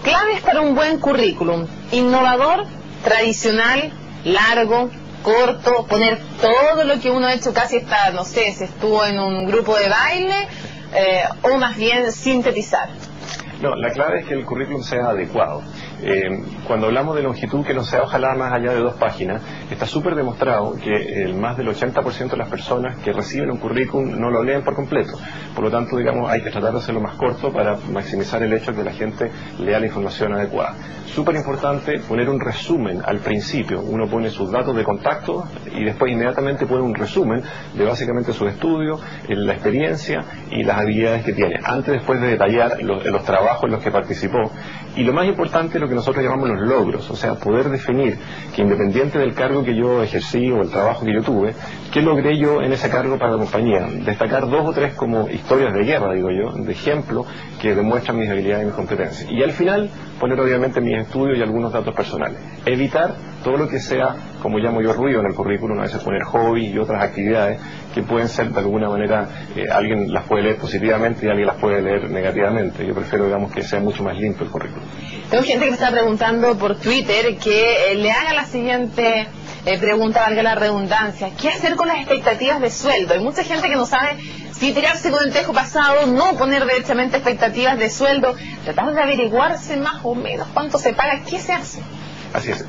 Claves para un buen currículum: innovador, tradicional, largo, corto, poner todo lo que uno ha hecho casi hasta, no sé, si estuvo en un grupo de baile, o más bien sintetizar. No, la clave es que el currículum sea adecuado. Cuando hablamos de longitud, que no sea ojalá más allá de 2 páginas, está súper demostrado que más del 80% de las personas que reciben un currículum no lo leen por completo. Por lo tanto, digamos, hay que tratar de hacerlo más corto para maximizar el hecho de que la gente lea la información adecuada. Súper importante poner un resumen al principio. Uno pone sus datos de contacto y después inmediatamente pone un resumen de básicamente su estudio, la experiencia y las habilidades que tiene, antes después de detallar los trabajos en los que participó. Y lo más importante, lo que nosotros llamamos los logros, o sea, poder definir que independiente del cargo que yo ejercí o el trabajo que yo tuve, ¿qué logré yo en ese cargo para la compañía? Destacar 2 o 3 como historias de guerra, digo yo, de ejemplo que demuestran mis habilidades y mis competencias. Y al final, poner obviamente mis estudios y algunos datos personales. Evitar todo lo que sea, como llamo yo, ruido en el currículum, a veces poner hobbies y otras actividades que pueden ser de alguna manera, alguien las puede leer positivamente y alguien las puede leer negativamente. Yo prefiero, digamos, que sea mucho más limpio el currículum. Tengo gente que me está preguntando por Twitter que le haga la siguiente pregunta, valga la redundancia: ¿qué hacer con las expectativas de sueldo? Hay mucha gente que no sabe si tirarse con el tejo pasado, no poner derechamente expectativas de sueldo, tratar de averiguarse más o menos cuánto se paga. ¿Qué se hace? Así es.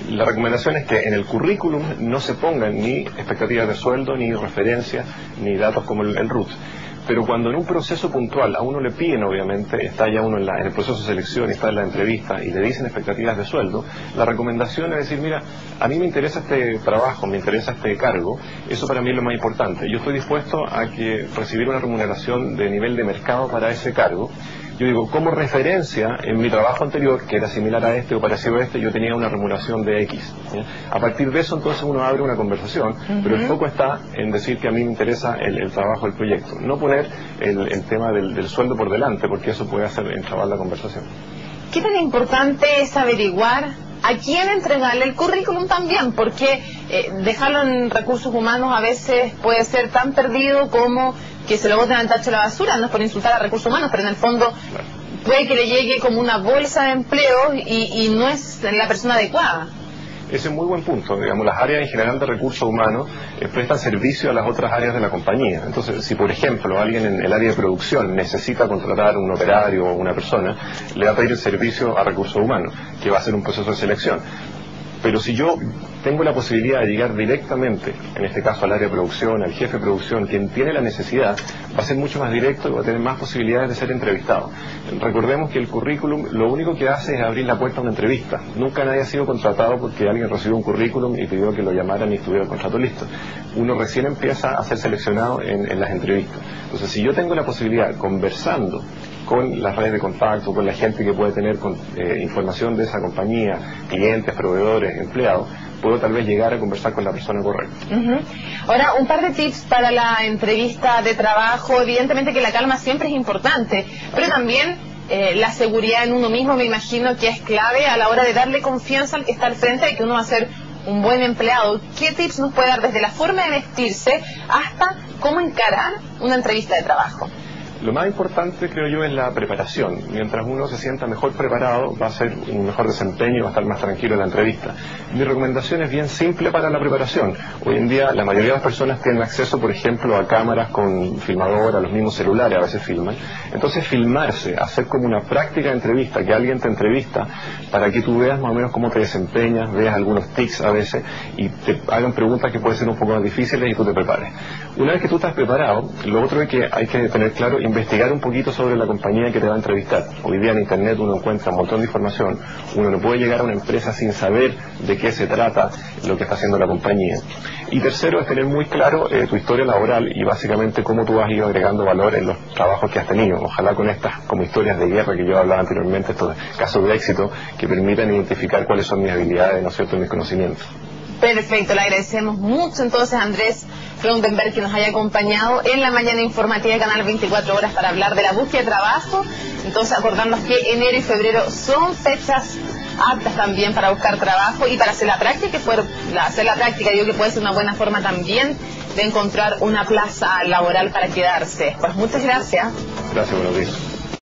La recomendación es que en el currículum no se pongan ni expectativas de sueldo, ni referencias, ni datos como el RUT. Pero cuando en un proceso puntual a uno le piden, obviamente, está ya uno en el proceso de selección, está en la entrevista y le dicen expectativas de sueldo, la recomendación es decir: mira, a mí me interesa este trabajo, me interesa este cargo, eso para mí es lo más importante. Yo estoy dispuesto a recibir una remuneración de nivel de mercado para ese cargo. Yo digo, como referencia, en mi trabajo anterior, que era similar a este o parecido a este, yo tenía una remuneración de X. A partir de eso, entonces, uno abre una conversación, pero el foco está en decir que a mí me interesa el trabajo, el proyecto. No poner el tema del sueldo por delante, porque eso puede hacer entrabar la conversación. ¿Qué tan importante es averiguar a quién entregarle el currículum también? Porque dejarlo en recursos humanos a veces puede ser tan perdido como que se lo boten al tacho de la basura. No es por insultar a recursos humanos, pero en el fondo puede que le llegue como una bolsa de empleo y no es la persona adecuada. Ese es muy buen punto. Digamos, las áreas en general de recursos humanos prestan servicio a las otras áreas de la compañía. Entonces, si por ejemplo alguien en el área de producción necesita contratar un operario o una persona, le va a pedir el servicio a recursos humanos, que va a ser un proceso de selección. Pero si yo tengo la posibilidad de llegar directamente, en este caso al área de producción, al jefe de producción, quien tiene la necesidad, va a ser mucho más directo y va a tener más posibilidades de ser entrevistado. Recordemos que el currículum lo único que hace es abrir la puerta a una entrevista. Nunca nadie ha sido contratado porque alguien recibió un currículum y pidió que lo llamaran y estuviera el contrato listo. Uno recién empieza a ser seleccionado en las entrevistas. Entonces, si yo tengo la posibilidad, conversando con las redes de contacto, con la gente que puede tener información de esa compañía, clientes, proveedores, empleados, puedo tal vez llegar a conversar con la persona correcta. Ahora, un par de tips para la entrevista de trabajo. Evidentemente que la calma siempre es importante, pero también la seguridad en uno mismo me imagino que es clave a la hora de darle confianza al que está al frente de que uno va a ser un buen empleado. ¿Qué tips nos puede dar desde la forma de vestirse hasta cómo encarar una entrevista de trabajo? Lo más importante, creo yo, es la preparación. Mientras uno se sienta mejor preparado, va a ser un mejor desempeño y va a estar más tranquilo en la entrevista. Mi recomendación es bien simple para la preparación. Hoy en día la mayoría de las personas tienen acceso, por ejemplo, a cámaras con filmador, a los mismos celulares, a veces filman. Entonces, filmarse, hacer como una práctica de entrevista, que alguien te entrevista, para que tú veas más o menos cómo te desempeñas, veas algunos tics a veces, y te hagan preguntas que pueden ser un poco más difíciles y tú te prepares. Una vez que tú estás preparado, lo otro es que hay que tener claro, investigar un poquito sobre la compañía que te va a entrevistar. Hoy día en internet uno encuentra un montón de información, uno no puede llegar a una empresa sin saber de qué se trata lo que está haciendo la compañía. Y tercero es tener muy claro tu historia laboral y básicamente cómo tú has ido agregando valor en los trabajos que has tenido. Ojalá con estas como historias de guerra que yo hablaba anteriormente, estos casos de éxito que permitan identificar cuáles son mis habilidades, ¿no es cierto?, mis conocimientos. Perfecto, le agradecemos mucho entonces a Andrés Freudenberg que nos haya acompañado en la mañana informativa de Canal 24 Horas para hablar de la búsqueda de trabajo. Entonces, acordarnos que enero y febrero son fechas aptas también para buscar trabajo y para hacer la práctica, digo que puede ser una buena forma también de encontrar una plaza laboral para quedarse. Pues muchas gracias. Gracias, buenos días.